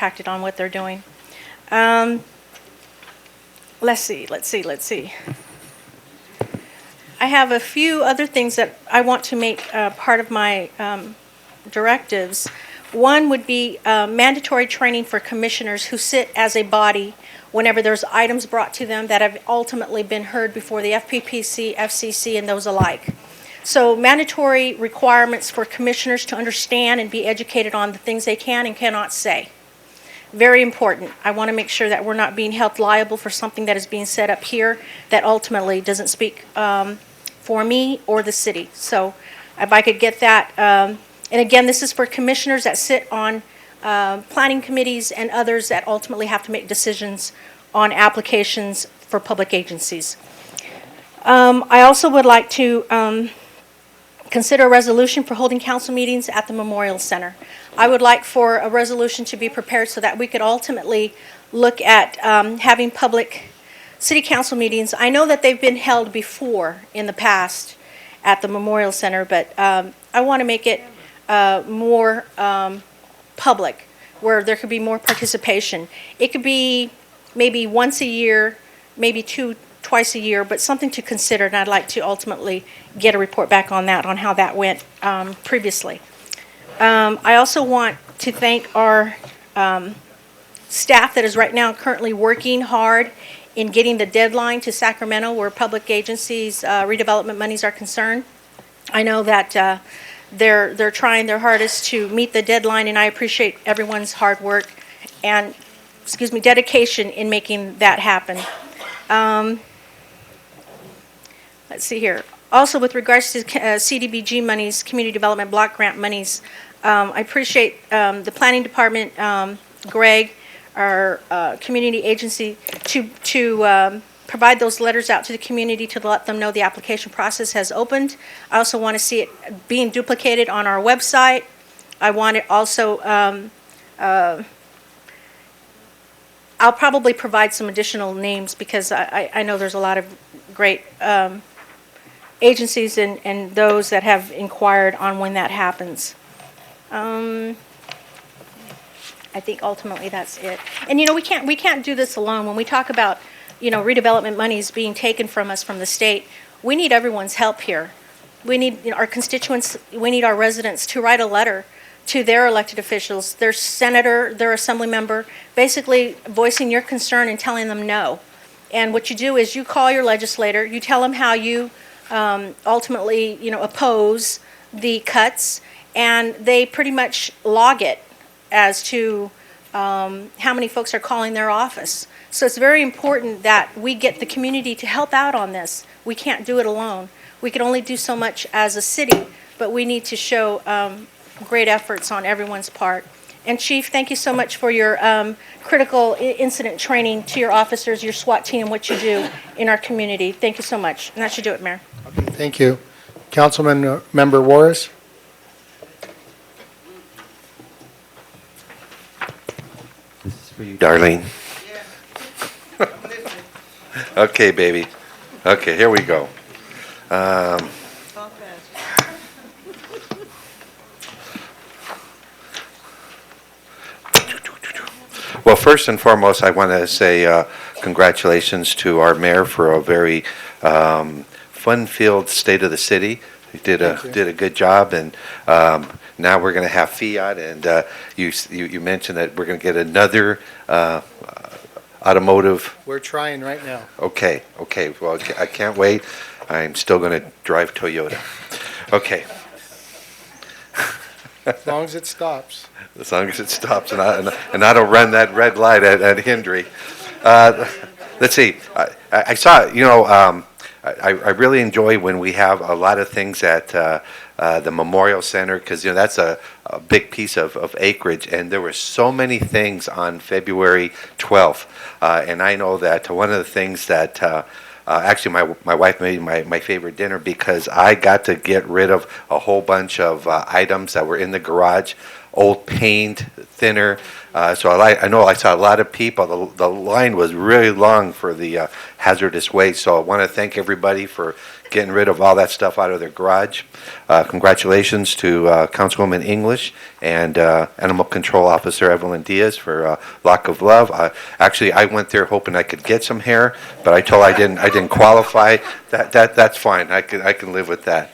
impacted on what they're doing. Let's see. I have a few other things that I want to make part of my directives. One would be mandatory training for commissioners who sit as a body whenever there's items brought to them that have ultimately been heard before the FPPC, FCC, and those alike. So mandatory requirements for commissioners to understand and be educated on the things they can and cannot say. Very important. I want to make sure that we're not being held liable for something that is being set up here that ultimately doesn't speak for me or the city. So if I could get that. And again, this is for commissioners that sit on planning committees and others that ultimately have to make decisions on applications for public agencies. I also would like to consider a resolution for holding council meetings at the Memorial Center. I would like for a resolution to be prepared so that we could ultimately look at having public city council meetings. I know that they've been held before in the past at the Memorial Center, but I want to make it more public, where there could be more participation. It could be maybe once a year, maybe twice a year, but something to consider, and I'd like to ultimately get a report back on that, on how that went previously. I also want to thank our staff that is right now currently working hard in getting the deadline to Sacramento where public agencies redevelopment monies are concerned. I know that they're trying their hardest to meet the deadline, and I appreciate everyone's hard work and dedication in making that happen. Let's see here. Also, with regards to CDBG monies, Community Development Block Grant monies, I appreciate the Planning Department, Greg, our community agency, to provide those letters out to the community to let them know the application process has opened. I also want to see it being duplicated on our website. I want it also, I'll probably provide some additional names because I know there's a lot of great agencies and those that have inquired on when that happens. I think ultimately that's it. And we can't do this alone. When we talk about redevelopment monies being taken from us from the state, we need everyone's help here. We need our constituents, we need our residents to write a letter to their elected officials, their senator, their assembly member, basically voicing your concern and telling them no. And what you do is you call your legislator, you tell them how you ultimately oppose the cuts, and they pretty much log it as to how many folks are calling their office. So it's very important that we get the community to help out on this. We can't do it alone. We can only do so much as a city, but we need to show great efforts on everyone's part. And Chief, thank you so much for your critical incident training to your officers, your SWAT team, what you do in our community. Thank you so much. And that should do it, Mayor. Okay, thank you. Councilman Member Juarez. This is for you, Darlene. Okay, baby. Okay, here we go. Well, first and foremost, I want to say congratulations to our mayor for a very fun-filled state of the city. He did a good job, and now we're going to have Fiat, and you mentioned that we're going to get another automotive. We're trying right now. Okay. Well, I can't wait. I'm still going to drive Toyota. Okay. As long as it stops. As long as it stops, and I don't run that red light at Hendry. Let's see. I saw. I really enjoy when we have a lot of things at the Memorial Center, because that's a big piece of acreage, and there were so many things on February 12th, and I know that one of the things that actually my wife made my favorite dinner, because I got to get rid of a whole bunch of items that were in the garage. old paint, thinner. So I know I saw a lot of people. The line was really long for the hazardous waste. So I want to thank everybody for getting rid of all that stuff out of their garage. Congratulations to Councilwoman English and Animal Control Officer Evelyn Diaz for Lock of Love. Actually, I went there hoping I could get some hair, but I told I didn't qualify. That's fine. I can live with that.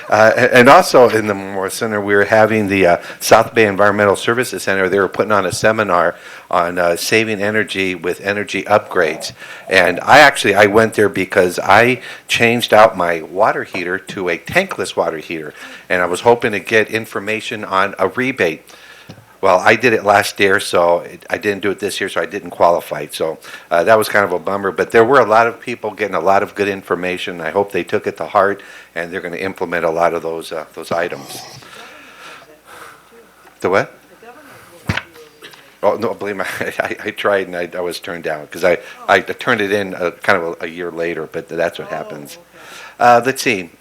And also in the Memorial Center, we were having the South Bay Environmental Services Center. They were putting on a seminar on saving energy with energy upgrades. And I went there because I changed out my water heater to a tankless water heater. And I was hoping to get information on a rebate. Well, I did it last year, so I didn't do it this year, so I didn't qualify. So that was kind of a bummer. But there were a lot of people getting a lot of good information. I hope they took it to heart, and they're going to implement a lot of those items. The what? Oh, no, believe me, I tried, and I was turned down because I turned it in kind of a year later, but that's what happens. Let's see.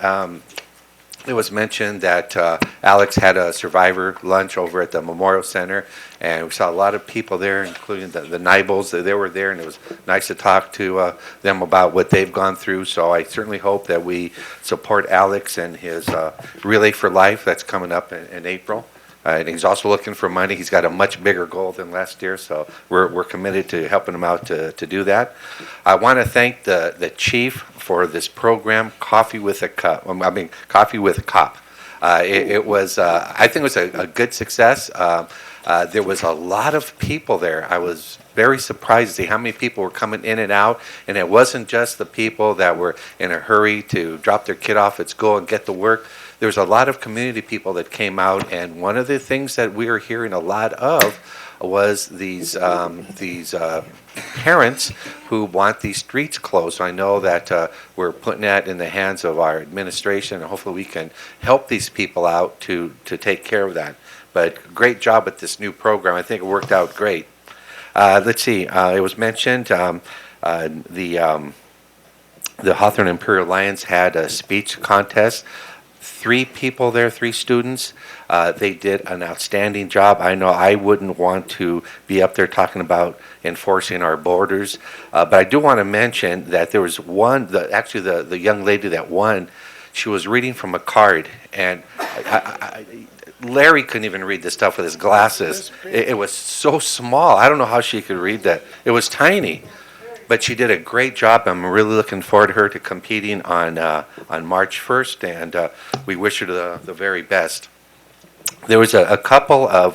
It was mentioned that Alex had a survivor lunch over at the Memorial Center, and we saw a lot of people there, including the Nibels. They were there, and it was nice to talk to them about what they've gone through. So I certainly hope that we support Alex and his Relay for Life that's coming up in April. And he's also looking for money. He's got a much bigger goal than last year, so we're committed to helping him out to do that. I want to thank the chief for this program, Coffee with a Cup. Coffee with a Cop. It was, I think it was a good success. There was a lot of people there. I was very surprised to see how many people were coming in and out, and it wasn't just the people that were in a hurry to drop their kid off at school and get to work. There was a lot of community people that came out, and one of the things that we were hearing a lot of was these parents who want these streets closed. So I know that we're putting that in the hands of our administration, and hopefully we can help these people out to take care of that. But great job with this new program. I think it worked out great. Let's see. It was mentioned the Hawthorne Imperial Lions had a speech contest. 3 people there, 3 students. They did an outstanding job. I know I wouldn't want to be up there talking about enforcing our borders, but I do want to mention that there was one, the young lady that won, she was reading from a card, and Larry couldn't even read this stuff with his glasses. It was so small. I don't know how she could read that. It was tiny. But she did a great job. I'm really looking forward to her to competing on March 1st, and we wish her the very best. There was a couple of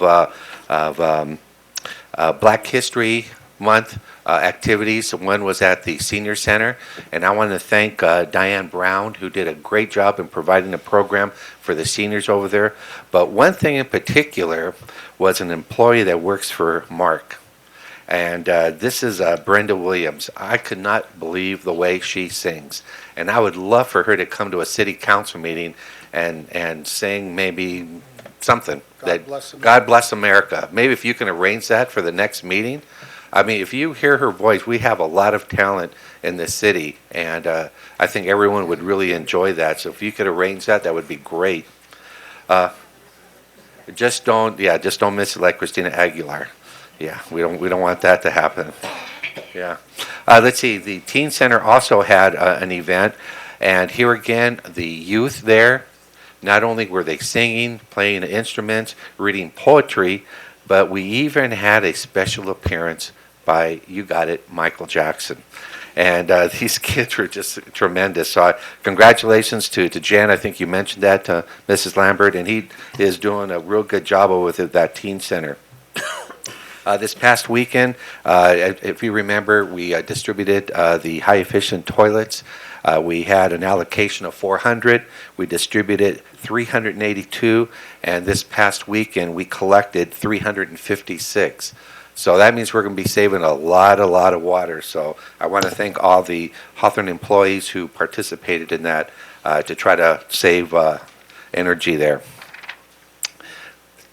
Black History Month activities. One was at the Senior Center, and I want to thank Diane Brown, who did a great job in providing a program for the seniors over there. But one thing in particular was an employee that works for Mark. And this is Brenda Williams. I could not believe the way she sings. And I would love for her to come to a city council meeting and sing maybe something. God bless America. Maybe if you can arrange that for the next meeting. I mean, if you hear her voice, we have a lot of talent in this city. And I think everyone would really enjoy that. So if you could arrange that, that would be great. Just don't miss it like Christina Aguilar. Yeah, we don't want that to happen. Yeah. Let's see. The Teen Center also had an event, and here again, the youth there. Not only were they singing, playing instruments, reading poetry, but we even had a special appearance by, you got it, Michael Jackson. And these kids were just tremendous. So congratulations to Jan. I think you mentioned that to Mrs. Lambert, and he is doing a real good job with it, that Teen Center. This past weekend, if you remember, we distributed the high-efficient toilets. We had an allocation of 400. We distributed 382, and this past weekend we collected 356. So that means we're going to be saving a lot of water. So I want to thank all the Hawthorne employees who participated in that to try to save energy there.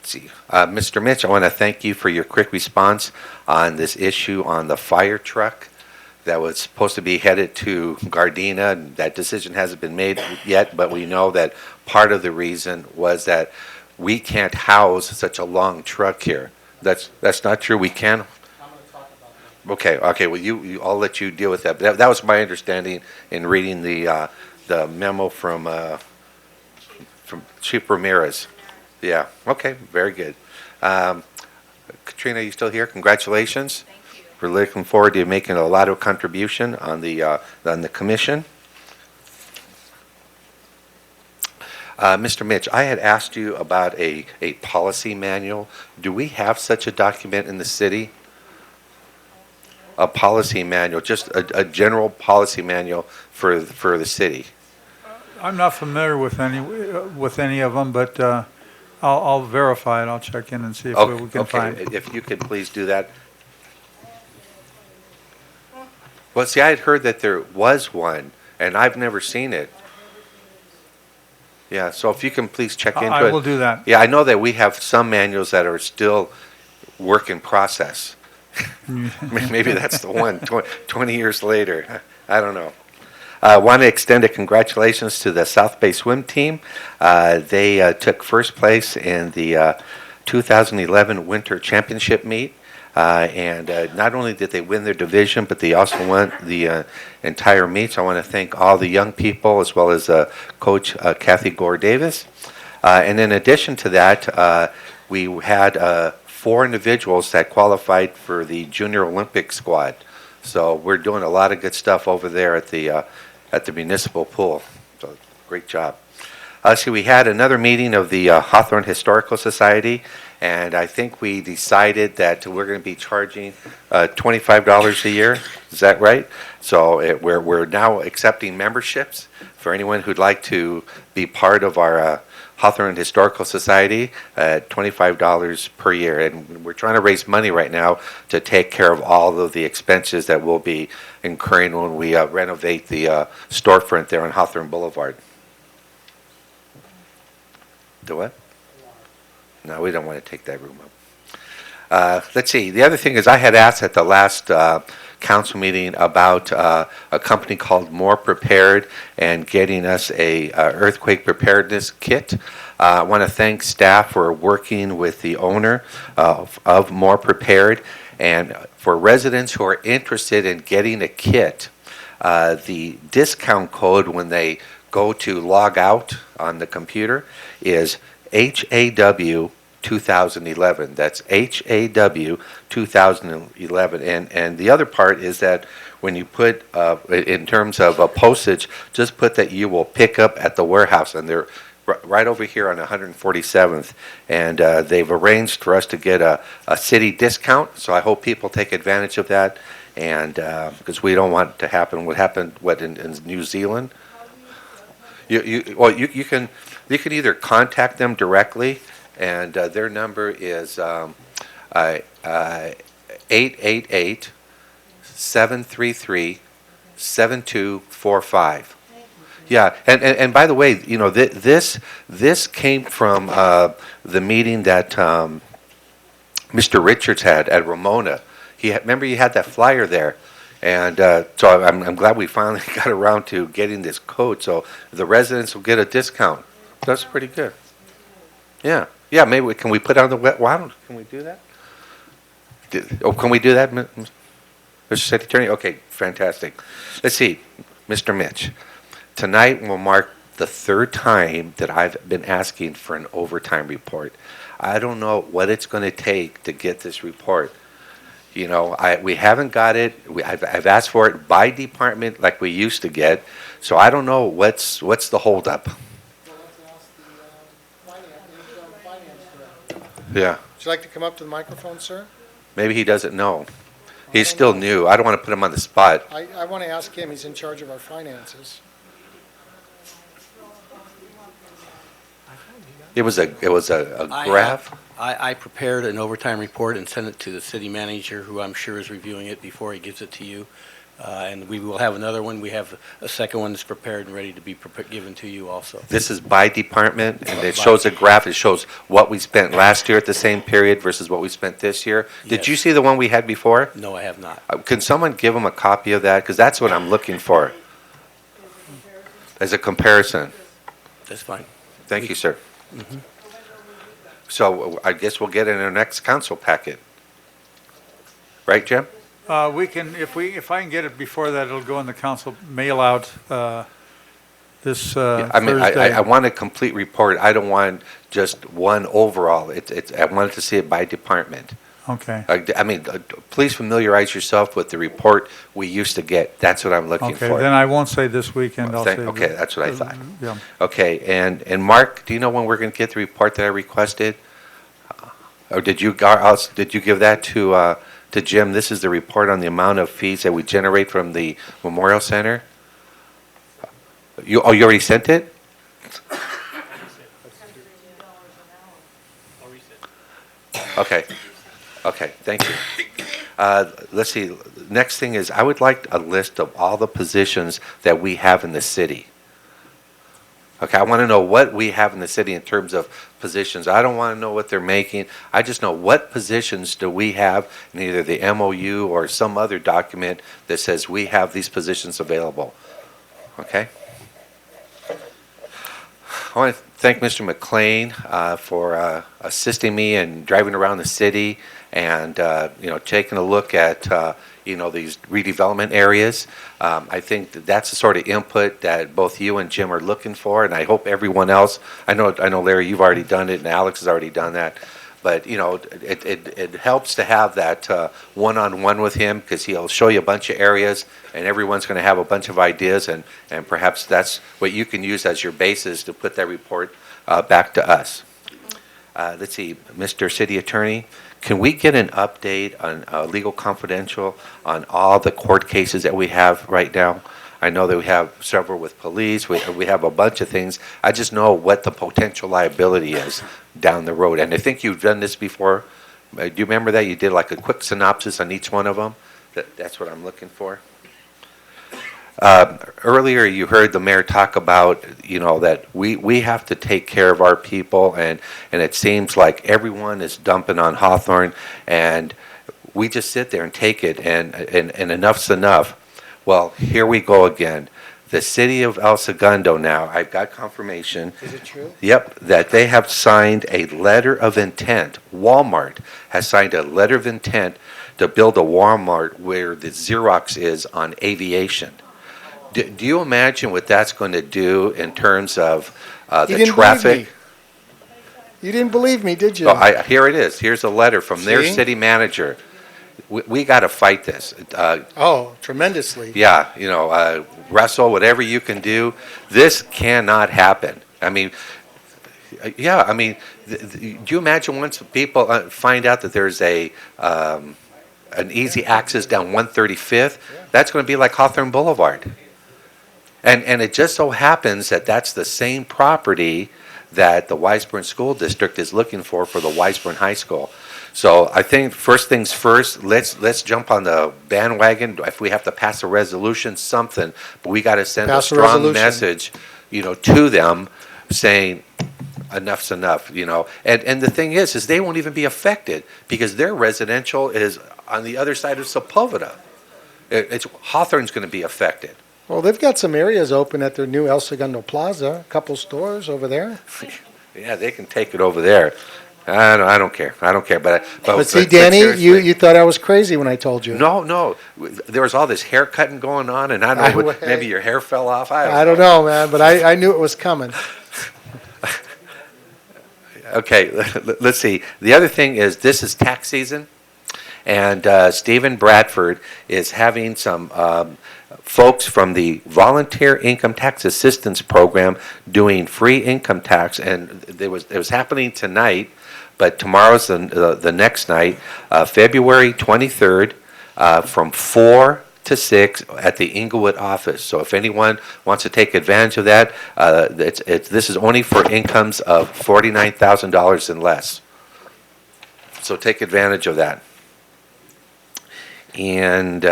See. Mr. Mitch, I want to thank you for your quick response on this issue on the fire truck. that was supposed to be headed to Gardena, and that decision hasn't been made yet, but we know that part of the reason was that we can't house such a long truck here. That's not true. We can. Okay. Well, I'll let you deal with that. But that was my understanding in reading the memo from Chief Ramirez. Yeah. Okay. Very good. Katrina, you still here? Congratulations. Thank you. We're looking forward to making a lot of contribution on the commission. Mr. Mitch, I had asked you about a policy manual. Do we have such a document in the city? A policy manual, just a general policy manual for the city. I'm not familiar with any of them, but I'll verify it. I'll check in and see if we can find it. If you could please do that. Well, see, I had heard that there was one, and I've never seen it. Yeah, so if you can please check into it. I will do that. Yeah, I know that we have some manuals that are still work in process. Maybe that's the one, 20 years later. I don't know. I want to extend a congratulations to the South Bay swim team. They took first place in the 2011 Winter Championship meet. And not only did they win their division, but they also won the entire meet. So I want to thank all the young people as well as Coach Kathy Gore-Davis. And in addition to that, we had 4 individuals that qualified for the Junior Olympic squad. So we're doing a lot of good stuff over there at the municipal pool. So great job. So we had another meeting of the Hawthorne Historical Society, and I think we decided that we're going to be charging $25 a year. Is that right? So we're now accepting memberships for anyone who'd like to be part of our Hawthorne Historical Society at $25 per year. And we're trying to raise money right now to take care of all of the expenses that we'll be incurring when we renovate the storefront there on Hawthorne Boulevard. The what? No, we don't want to take that room up. Let's see. The other thing is I had asked at the last council meeting about a company called More Prepared and getting us a earthquake preparedness kit. I want to thank staff for working with the owner of More Prepared. And for residents who are interested in getting a kit, the discount code when they go to log out on the computer is HAW 2011. That's HAW 2011. And the other part is that when you put, in terms of postage, just put that you will pick up at the warehouse. And they're right over here on 147th. And they've arranged for us to get a city discount. So I hope people take advantage of that. And because we don't want to happen what happened in New Zealand. You can either contact them directly, and their number is 888-733-7245. Yeah, and by the way, you know, this came from the meeting that Mr. Richards had at Ramona. Remember you had that flyer there. And so I'm glad we finally got around to getting this code, so the residents will get a discount. That's pretty good. Yeah, maybe can we put on the wet? Why don't can we do that? Can we do that, Mr. City Attorney? Okay, fantastic. Let's see, Mr. Mitch. Tonight will mark the 3rd time that I've been asking for an overtime report. I don't know what it's going to take to get this report. You know, we haven't got it. I've asked for it by department like we used to get. So I don't know what's the holdup. Yeah. Would you like to come up to the microphone, sir? Maybe he doesn't know. He's still new. I don't want to put him on the spot. I want to ask him. He's in charge of our finances. It was a graph. I prepared an overtime report and sent it to the city manager, who I'm sure is reviewing it before he gives it to you. And we will have another one. We have a second one that's prepared and ready to be given to you also. This is by department, and it shows a graph. It shows what we spent last year at the same period versus what we spent this year. Did Yes. you see the one we had before? No, I have not. Can someone give them a copy of that? Because that's what I'm looking for, as a comparison. That's fine. Thank you, sir. So I guess we'll get it in our next council packet. Right, Jim? We can, if I can get it before that, it'll go in the council mail out this I mean, I Thursday. want a complete report. I don't want just one overall. I wanted to see it by department. Okay, I mean, please familiarize yourself with the report we used to get. That's what I'm looking okay, for. then I won't say this weekend, I'll say. Okay, that's what I thought. Yeah. Okay, and Mark, do you know when we're going to get the report that I requested? Or did you give that to Jim? This is the report on the amount of fees that we generate from the Memorial Center? You already sent it? Okay, okay, thank you. Let's see, next thing is, I would like a list of all the positions that we have in the city. Okay, I want to know what we have in the city in terms of positions. I don't want to know what they're making. I just know what positions do we have in either the MOU or some other document that says we have these positions available. Okay? I want to thank Mr. McLean for assisting me in driving around the city and, taking a look at, these redevelopment areas. I think that's the sort of input that both you and Jim are looking for, and I hope everyone else, I know, Larry, you've already done it, and Alex has already done that, but, it helps to have that one-on-one with him, because he'll show you a bunch of areas, and everyone's going to have a bunch of ideas, and perhaps that's what you can use as your basis to put that report back to us. Let's see, Mr. City Attorney, can we get an update on legal confidential on all the court cases that we have right now? I know that we have several with police, we have a bunch of things. I just know what the potential liability is down the road. And I think you've done this before. Do you remember that? You did like a quick synopsis on each one of them? That's what I'm looking for. Earlier, you heard the mayor talk about, that we have to take care of our people, and it seems like everyone is dumping on Hawthorne, and we just sit there and take it, and enough's enough. Well, here we go again. The city of El Segundo now, I've got confirmation. Is it true? Yep, that they have signed a letter of intent. Walmart has signed a letter of intent to build a Walmart where the Xerox is on Aviation. Do you imagine what that's going to do in terms of the traffic? You didn't believe me, did you? Oh, here it is. Here's a letter from their See? city manager. We got to fight this. Tremendously. Yeah, Russell, whatever you can do, this cannot happen. I mean, do you imagine once people find out that there's an easy access down 135th, that's going to be like Hawthorne Boulevard. And it just so happens that that's the same property that the Weisburn School District is looking for the Weisburn High School. So I think first things first, let's jump on the bandwagon. If we have to pass a resolution, something, but we got to send a strong message, to them saying enough's enough, And the thing is they won't even be affected because their residential is on the other side of Sepulveda. Hawthorne's going to be affected. Well, they've got some areas open at their new El Segundo Plaza, a couple stores over there. Yeah, they can take it over there. I don't care. But see, Danny, you thought I was crazy when I told you. No. There was all this hair cutting going on, and I don't know, maybe your hair fell off. I don't know, man, but I knew it was coming. Okay, let's see. The other thing is this is tax season, and Stephen Bradford is having some folks from the Volunteer Income Tax Assistance Program doing free income tax, and it was happening tonight, but tomorrow's the next night, February 23rd, from 4 to 6 at the Inglewood office. So if anyone wants to take advantage of that, this is only for incomes of $49,000 and less. So take advantage of that. And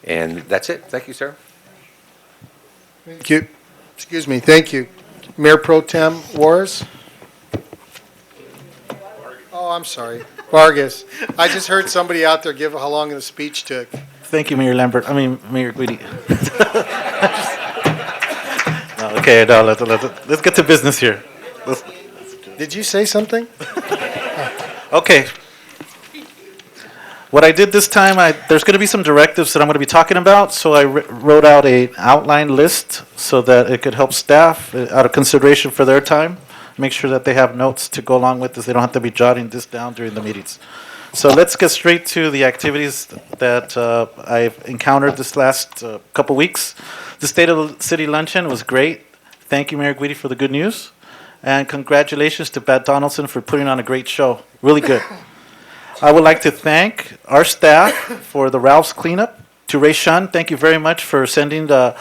And that's it. Thank you, sir. Thank you. Excuse me, thank you. Mayor Pro Tem Juarez? Oh, I'm sorry. Vargas. I just heard somebody out there give how long the speech took. Thank you, Mayor Lambert. Mayor Guidi. No, okay, no, let's get to business here. Did you say something? Okay. What I did this time, there's going to be some directives that I'm going to be talking about, so I wrote out an outline list so that it could help staff out of consideration for their time. Make sure that they have notes to go along with this. They don't have to be jotting this down during the meetings. So let's get straight to the activities that I've encountered this last couple weeks. The State of the City Luncheon was great. Thank you, Mayor Guidi, for the good news. And congratulations to Pat Donaldson for putting on a great show. Really good. I would like to thank our staff for the Ralph's cleanup. To Ray Shun, thank you very much for sending the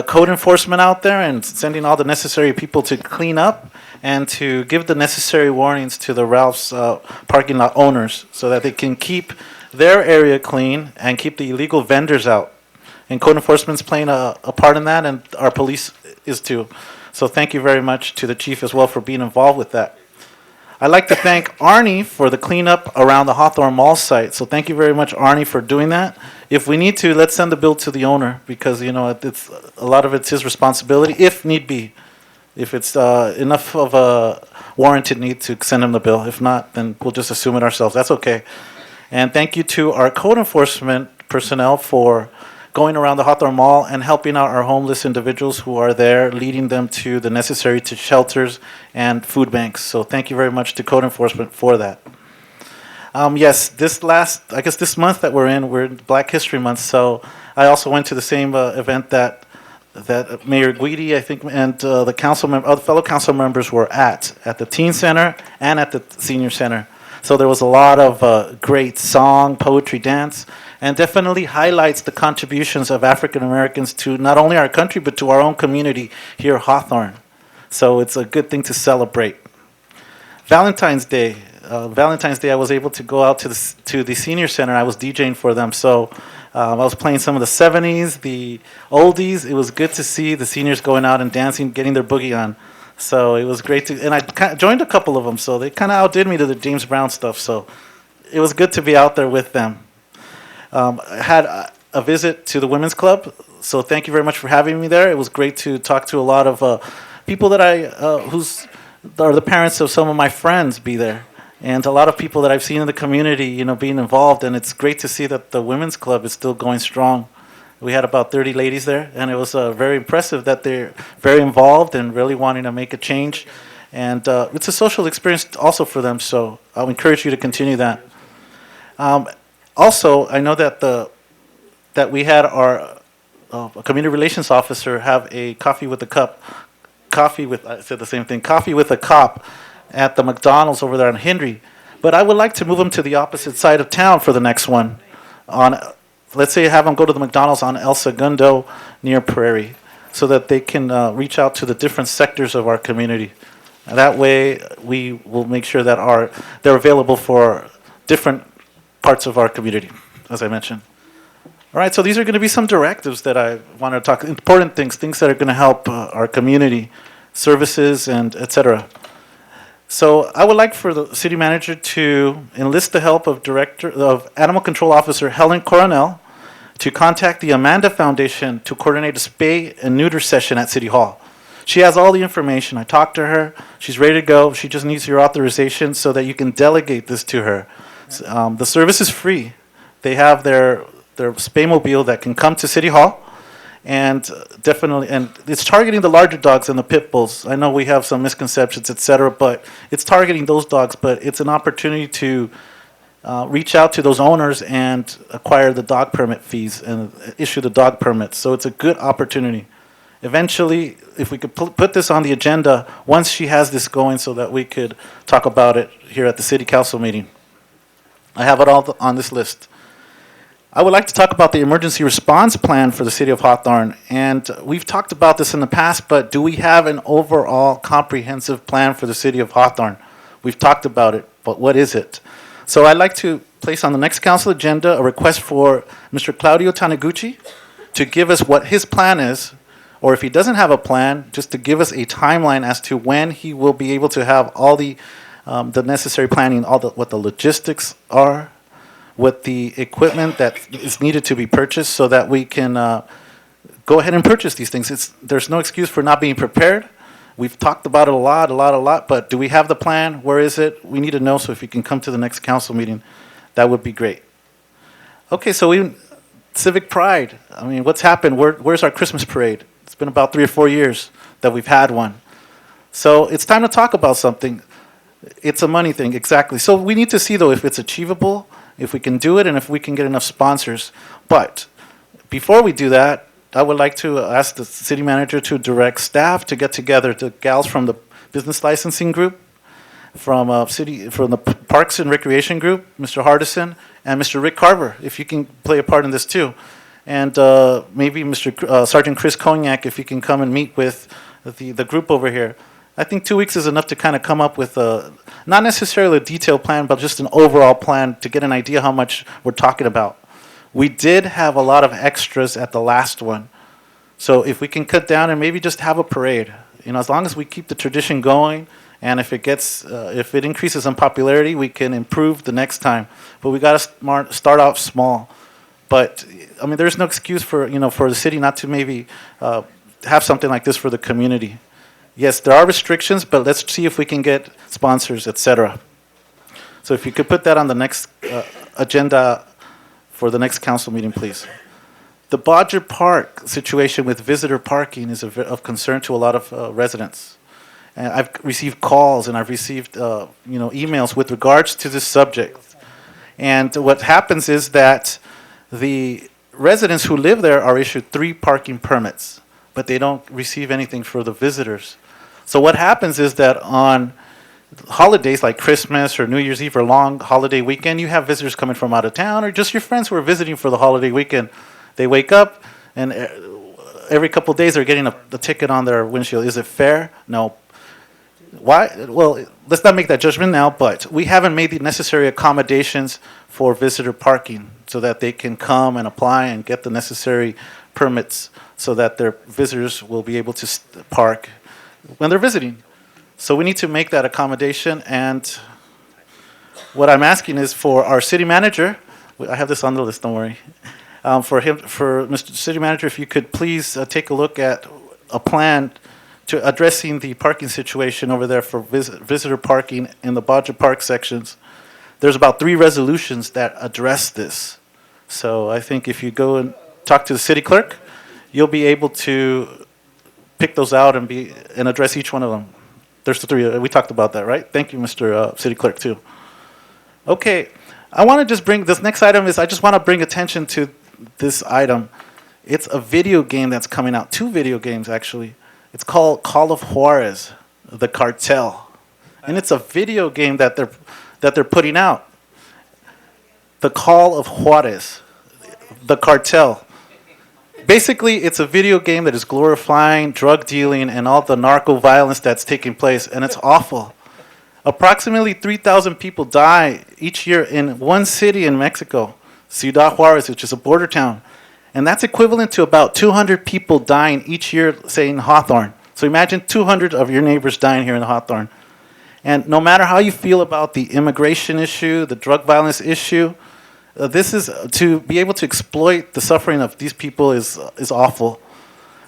code enforcement out there and sending all the necessary people to clean up and to give the necessary warnings to the Ralph's parking lot owners so that they can keep their area clean and keep the illegal vendors out. And code enforcement's playing a part in that, and our police is too. So thank you very much to the chief as well for being involved with that. I'd like to thank Arnie for the cleanup around the Hawthorne Mall site. So thank you very much, Arnie, for doing that. If we need to, let's send the bill to the owner because, it's a lot of it's his responsibility, if need be. If it's enough of a warranted need to send him the bill. If not, then we'll just assume it ourselves. That's okay. And thank you to our code enforcement personnel for going around the Hawthorne Mall and helping out our homeless individuals who are there, leading them to the necessary to shelters and food banks. So thank you very much to code enforcement for that. Yes, this month that we're in Black History Month, so I also went to the same event that Mayor Guidi, I think, and the fellow council members were at the Teen Center and at the Senior Center. So there was a lot of great song, poetry, dance, and definitely highlights the contributions of African Americans to not only our country, but to our own community here at Hawthorne. So it's a good thing to celebrate. Valentine's Day, I was able to go out to the Senior Center. I was DJing for them, so I was playing some of the 70s, the oldies. It was good to see the seniors going out and dancing, getting their boogie on. So it was great and I joined a couple of them, so they kind of outdid me to the James Brown stuff, so it was good to be out there with them. I had a visit to the Women's Club, so thank you very much for having me there. It was great to talk to a lot of people that who's are the parents of some of my friends be there, and a lot of people that I've seen in the community, being involved, and it's great to see that the Women's Club is still going strong. We had about 30 ladies there, and it was very impressive that they're very involved and really wanting to make a change. And it's a social experience also for them, so I'll encourage you to continue that. Also, I know that we had our community relations officer have a coffee with a cop at the McDonald's over there on Henry. But I would like to move them to the opposite side of town for the next one. Let's say have them go to the McDonald's on El Segundo near Prairie so that they can reach out to the different sectors of our community. And that way, we will make sure that they're available for different parts of our community, as I mentioned. All right, so these are going to be some directives that I want to talk, important things that are going to help our community, services, and et cetera. So I would like for the city manager to enlist the help of Animal Control Officer Helen Coronel to contact the Amanda Foundation to coordinate a spay and neuter session at City Hall. She has all the information. I talked to her. She's ready to go. She just needs your authorization so that you can delegate this to her. The service is free. They have their spay mobile that can come to City Hall. And definitely, and it's targeting the larger dogs and the pit bulls. I know we have some misconceptions, et cetera, but it's targeting those dogs. But it's an opportunity to reach out to those owners and acquire the dog permit fees and issue the dog permits. So it's a good opportunity. Eventually, if we could put this on the agenda, once she has this going so that we could talk about it here at the city council meeting. I have it all on this list. I would like to talk about the emergency response plan for the city of Hawthorne. And we've talked about this in the past, but do we have an overall comprehensive plan for the city of Hawthorne? We've talked about it, but what is it? So I'd like to place on the next council agenda a request for Mr. Claudio Taniguchi to give us what his plan is, or if he doesn't have a plan, just to give us a timeline as to when he will be able to have all the necessary planning, what the logistics are, what the equipment that is needed to be purchased, so that we can go ahead and purchase these things. There's no excuse for not being prepared. We've talked about it a lot, but do we have the plan? Where is it? We need to know, so if you can come to the next council meeting, that would be great. Okay, so Civic Pride. I mean, what's happened? Where's our Christmas parade? It's been about 3 or 4 years that we've had one. So it's time to talk about something. It's a money thing, exactly. So we need to see, though, if it's achievable, if we can do it, and if we can get enough sponsors. But before we do that, I would like to ask the city manager to direct staff to get together, the gals from the business licensing group, from the Parks and Recreation group, Mr. Hardison, and Mr. Rick Carver, if you can play a part in this too. And maybe Mr. Sergeant Chris Cognac, if you can come and meet with the group over here. I think 2 weeks is enough to kind of come up with not necessarily a detailed plan, but just an overall plan to get an idea how much we're talking about. We did have a lot of extras at the last one. So if we can cut down and maybe just have a parade, as long as we keep the tradition going, and if it increases in popularity, we can improve the next time. But we got to start off small. But I mean, there's no excuse for the city not to maybe have something like this for the community. Yes, there are restrictions, but let's see if we can get sponsors, etc. So if you could put that on the next agenda for the next council meeting, please. The Bodger Park situation with visitor parking is of concern to a lot of residents. And I've received calls and I've received emails with regards to this subject. And what happens is that the residents who live there are issued 3 parking permits, but they don't receive anything for the visitors. So what happens is that on holidays like Christmas or New Year's Eve or long holiday weekend, you have visitors coming from out of town or just your friends who are visiting for the holiday weekend. They wake up and every couple of days they're getting a ticket on their windshield. Is it fair? No. Why? Well, let's not make that judgment now, but we haven't made the necessary accommodations for visitor parking so that they can come and apply and get the necessary permits so that their visitors will be able to park when they're visiting. So we need to make that accommodation, and what I'm asking is for our city manager, I have this on the list, don't worry, for Mr. City Manager, if you could please take a look at a plan to addressing the parking situation over there for visitor parking in the Bodger Park sections. There's about 3 resolutions that address this. So I think if you go and talk to the city clerk, you'll be able to pick those out and address each one of them. There's the 3. We talked about that, right? Thank you, Mr. City Clerk, too. Okay, I want to just bring, this next item is, I just want to bring attention to this item. It's a video game that's coming out, 2 video games, actually. It's called Call of Juarez, The Cartel. And it's a video game that they're putting out. The Call of Juarez, The Cartel. Basically, it's a video game that is glorifying drug dealing and all the narco violence that's taking place, and it's awful. Approximately 3,000 people die each year in one city in Mexico, Ciudad Juarez, which is a border town. And that's equivalent to about 200 people dying each year, say, in Hawthorne. So imagine 200 of your neighbors dying here in Hawthorne. And no matter how you feel about the immigration issue, the drug violence issue, this is to be able to exploit the suffering of these people is awful.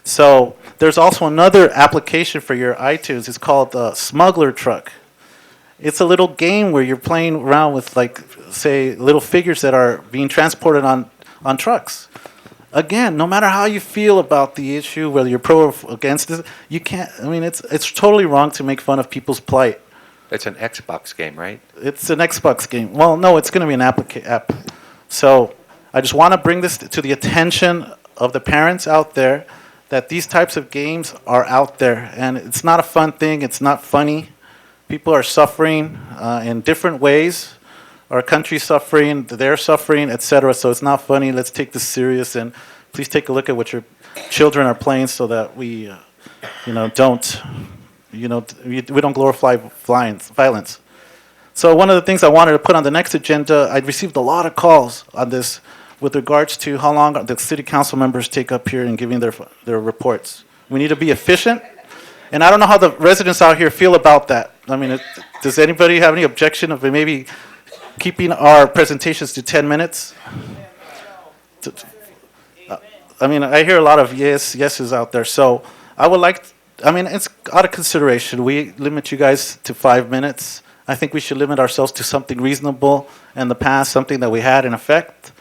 So there's also another application for your iTunes. It's called Smuggler Truck. It's a little game where you're playing around with, like, say, little figures that are being transported on trucks. Again, no matter how you feel about the issue, whether you're pro or against it, you can't. I mean, it's totally wrong to make fun of people's plight. It's an Xbox game, right? It's an Xbox game. Well, no, it's going to be an app. So I just want to bring this to the attention of the parents out there that these types of games are out there, and it's not a fun thing. It's not funny. People are suffering in different ways. Our country's suffering, they're suffering, etc. So it's not funny. Let's take this serious, and please take a look at what your children are playing so that we, we don't glorify violence. So one of the things I wanted to put on the next agenda, I received a lot of calls on this with regards to how long the city council members take up here in giving their reports. We need to be efficient, and I don't know how the residents out here feel about that. I mean, does anybody have any objection of maybe keeping our presentations to 10 minutes? I mean, I hear a lot of yeses out there, so I would like, I mean, it's out of consideration. We limit you guys to 5 minutes. I think we should limit ourselves to something reasonable in the past, something that we had in effect.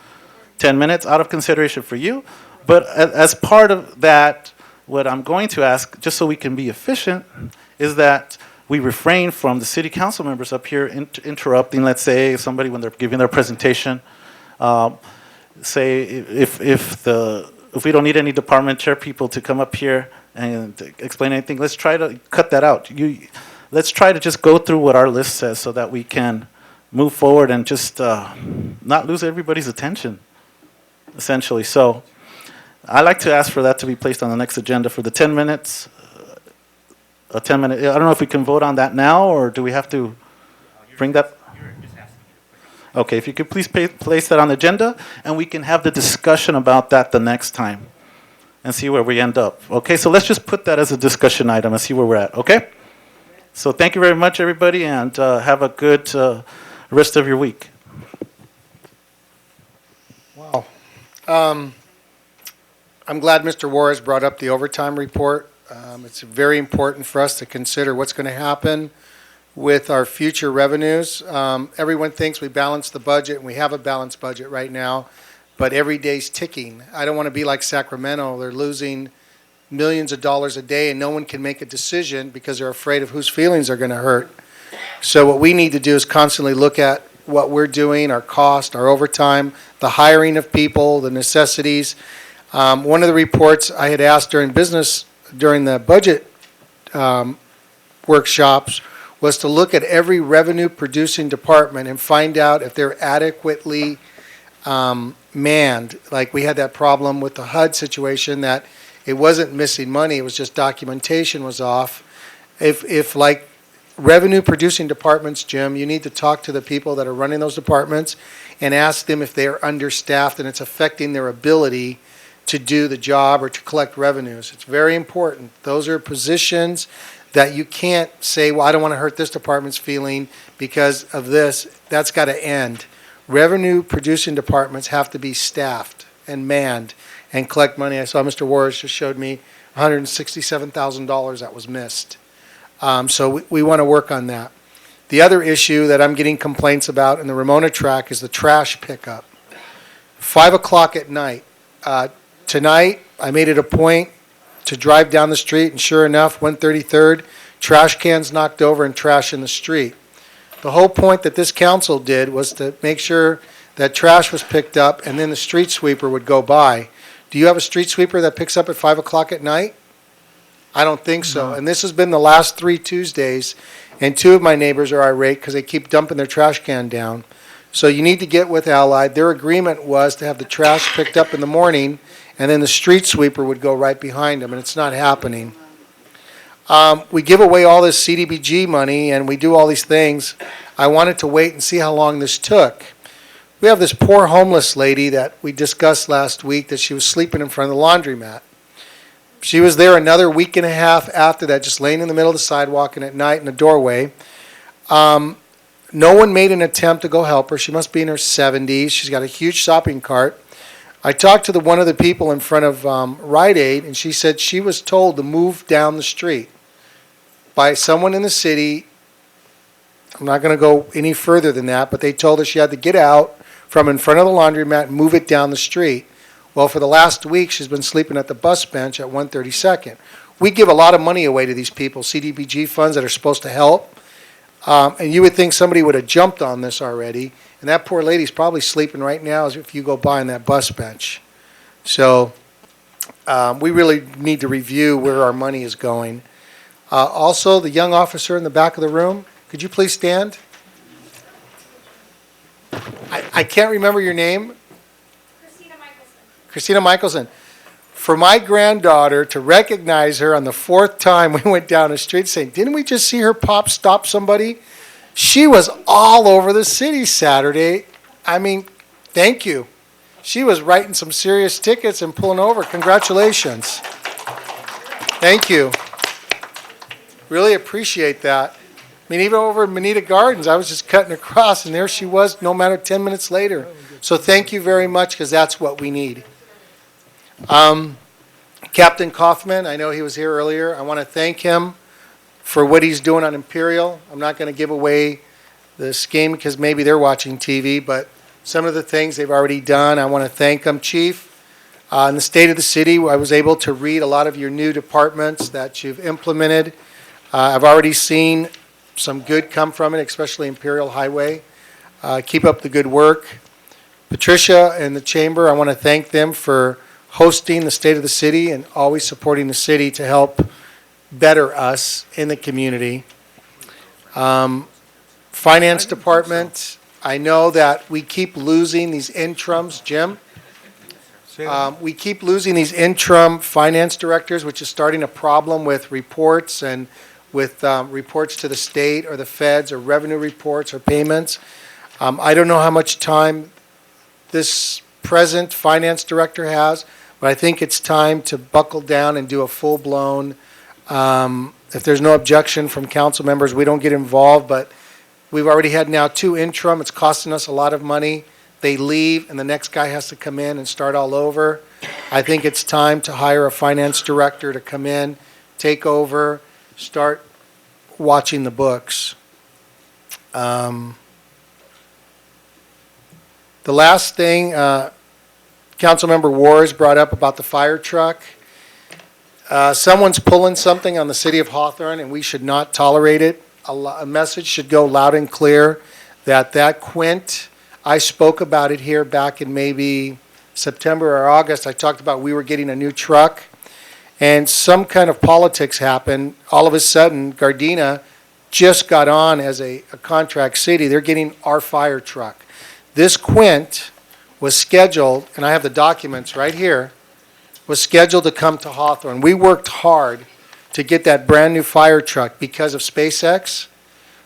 10 minutes out of consideration for you. But as part of that, what I'm going to ask, just so we can be efficient, is that we refrain from the city council members up here interrupting, let's say, somebody when they're giving their presentation. Say if we don't need any department chair people to come up here and explain anything, let's try to cut that out. Let's try to just go through what our list says so that we can move forward and just not lose everybody's attention, essentially. So I'd like to ask for that to be placed on the next agenda for the 10 minutes. A 10-minute, I don't know if we can vote on that now, or do we have to bring that? Okay, if you could please place that on the agenda, and we can have the discussion about that the next time and see where we end up. Okay, so let's just put that as a discussion item and see where we're at, okay? So thank you very much, everybody, and have a good rest of your week. Wow. I'm glad Mr. Juarez brought up the overtime report. It's very important for us to consider what's going to happen with our future revenues. Everyone thinks we balance the budget, and we have a balanced budget right now, but every day's ticking. I don't want to be like Sacramento. They're losing millions of dollars a day, and no one can make a decision because they're afraid of whose feelings are going to hurt. So what we need to do is constantly look at what we're doing, our cost, our overtime, the hiring of people, the necessities. One of the reports I had asked during the budget workshops was to look at every revenue-producing department and find out if they're adequately manned. Like we had that problem with the HUD situation, that it wasn't missing money, it was just documentation was off. If like revenue-producing departments, Jim, you need to talk to the people that are running those departments and ask them if they are understaffed and it's affecting their ability to do the job or to collect revenues. It's very important. Those are positions that you can't say, well, I don't want to hurt this department's feeling because of this. That's got to end. Revenue-producing departments have to be staffed and manned and collect money. I saw Mr. Juarez just showed me $167,000 that was missed. So we want to work on that. The other issue that I'm getting complaints about in the Ramona track is the trash pickup. 5 o'clock at night. Tonight, I made it a point to drive down the street, and sure enough, 133rd, trash cans knocked over and trash in the street. The whole point that this council did was to make sure that trash was picked up and then the street sweeper would go by. Do you have a street sweeper that picks up at 5 o'clock at night? I don't think so. No. And this has been the last 3 Tuesdays, and 2 of my neighbors are irate because they keep dumping their trash can down. So you need to get with Allied. Their agreement was to have the trash picked up in the morning, and then the street sweeper would go right behind them, and it's not happening. We give away all this CDBG money, and we do all these things. I wanted to wait and see how long this took. We have this poor homeless lady that we discussed last week that she was sleeping in front of the laundromat. She was there another week and a half after that, just laying in the middle of the sidewalk and at night in the doorway. No one made an attempt to go help her. She must be in her 70s. She's got a huge shopping cart. I talked to one of the people in front of Rite Aid, and she said she was told to move down the street by someone in the city. I'm not going to go any further than that, but they told her she had to get out from in front of the laundromat and move it down the street. Well, for the last week, she's been sleeping at the bus bench at 132nd. We give a lot of money away to these people, CDBG funds that are supposed to help. And you would think somebody would have jumped on this already. And that poor lady's probably sleeping right now as if you go by on that bus bench. So we really need to review where our money is going. Also, the young officer in the back of the room, could you please stand? I can't remember your name. Christina Michelson. For my granddaughter to recognize her on the 4th time we went down the street saying, didn't we just see her stop somebody? She was all over the city Saturday. I mean, thank you. She was writing some serious tickets and pulling over. Congratulations. Thank you. Really appreciate that. I mean, even over at Bonita Gardens, I was just cutting across, and there she was, no matter 10 minutes later. So thank you very much, because that's what we need. Captain Kaufman, I know he was here earlier. I want to thank him for what he's doing on Imperial. I'm not going to give away the scheme because maybe they're watching TV, but some of the things they've already done, I want to thank them, Chief. In the state of the city, I was able to read a lot of your new departments that you've implemented. I've already seen some good come from it, especially Imperial Highway. Keep up the good work. Patricia and the Chamber, I want to thank them for hosting the State of the City and always supporting the city to help better us in the community. Finance Department, I know that we keep losing these interims. Jim? Say that. We keep losing these interim finance directors, which is starting a problem with reports and with reports to the state or the feds or revenue reports or payments. I don't know how much time this present finance director has, but I think it's time to buckle down and do a full-blown, if there's no objection from council members, we don't get involved, but we've already had now 2 interim. It's costing us a lot of money. They leave, and the next guy has to come in and start all over. I think it's time to hire a finance director to come in, take over, start watching the books. The last thing, Councilmember Wars brought up about the fire truck. Someone's pulling something on the city of Hawthorne, and we should not tolerate it. A message should go loud and clear that Quint, I spoke about it here back in maybe September or August. I talked about we were getting a new truck, and some kind of politics happened. All of a sudden, Gardena just got on as a contract city. They're getting our fire truck. This Quint was scheduled, and I have the documents right here, was scheduled to come to Hawthorne. We worked hard to get that brand-new fire truck because of SpaceX.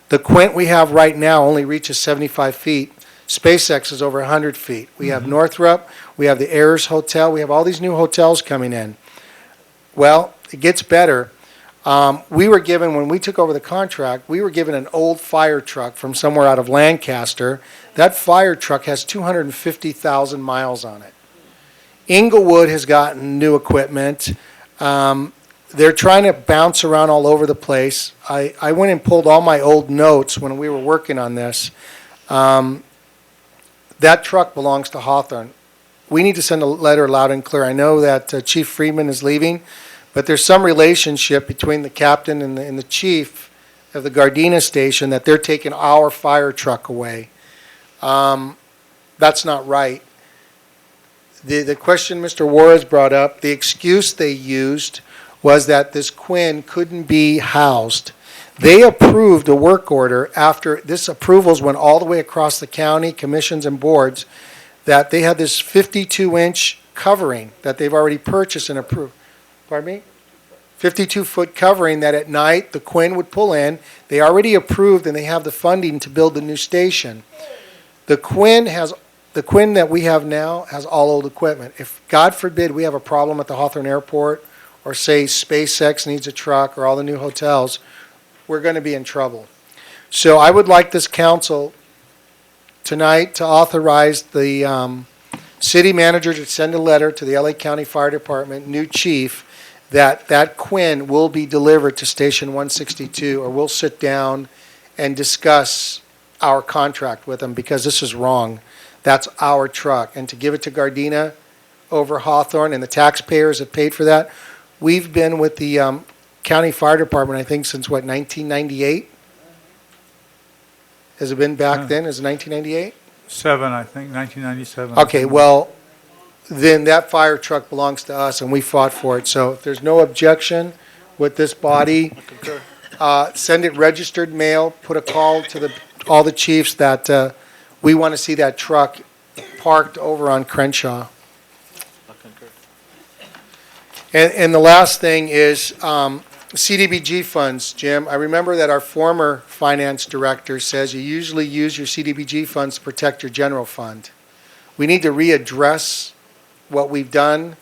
The Quint we have right now only reaches 75 feet. SpaceX is over 100 feet. We have Northrop, we have the Ayers Hotel, we have all these new hotels coming in. Well, it gets better. We were given, when we took over the contract, we were given an old fire truck from somewhere out of Lancaster. That fire truck has 250,000 miles on it. Inglewood has gotten new equipment. They're trying to bounce around all over the place. I went and pulled all my old notes when we were working on this. That truck belongs to Hawthorne. We need to send a letter loud and clear. I know that Chief Friedman is leaving, but there's some relationship between the captain and the chief of the Gardena station that they're taking our fire truck away. That's not right. The question Mr. Juarez brought up, the excuse they used was that this Quinn couldn't be housed. They approved a work order after this approvals went all the way across the county, commissions and boards, that they had this 52-inch covering that they've already purchased and approved. Pardon me? 52-foot covering that at night the Quinn would pull in. They already approved and they have the funding to build the new station. The Quinn that we have now has all old equipment. If, God forbid, we have a problem at the Hawthorne Airport, or say SpaceX needs a truck, or all the new hotels, we're going to be in trouble. So I would like this council tonight to authorize the city manager to send a letter to the LA County Fire Department, new chief, that Quinn will be delivered to Station 162, or we'll sit down and discuss our contract with them, because this is wrong. That's our truck. And to give it to Gardena over Hawthorne, and the taxpayers have paid for that. We've been with the County Fire Department, I think, since what, 1998? Has it been back then? Is it 1998? 1997. Okay, well, then that fire truck belongs to us, and we fought for it. So if there's no objection with this body, send it registered mail, put a call to all the chiefs that we want to see that truck parked over on Crenshaw. And the last thing is, CDBG funds, Jim, I remember that our former finance director says you usually use your CDBG funds to protect your general fund. We need to readdress what we've done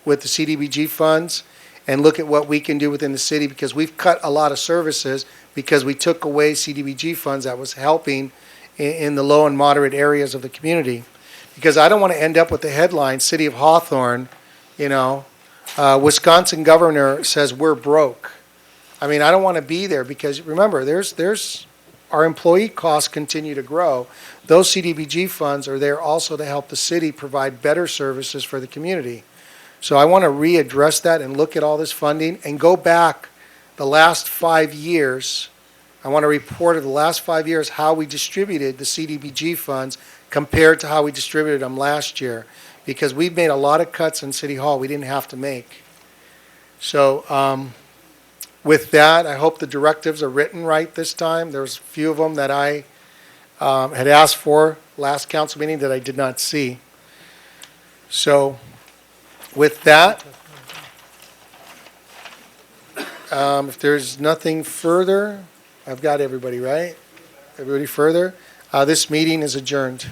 with the CDBG funds and look at what we can do within the city, because we've cut a lot of services because we took away CDBG funds that was helping in the low and moderate areas of the community. Because I don't want to end up with the headline, City of Hawthorne, Wisconsin governor says we're broke. I mean, I don't want to be there, because remember, there's our employee costs continue to grow. Those CDBG funds are there also to help the city provide better services for the community. So I want to readdress that and look at all this funding and go back the last 5 years. I want to report of the last 5 years how we distributed the CDBG funds compared to how we distributed them last year, because we've made a lot of cuts in City Hall we didn't have to make. So with that, I hope the directives are written right this time. There's a few of them that I had asked for last council meeting that I did not see. So with that, if there's nothing further, I've got everybody, right? Everybody further? This meeting is adjourned.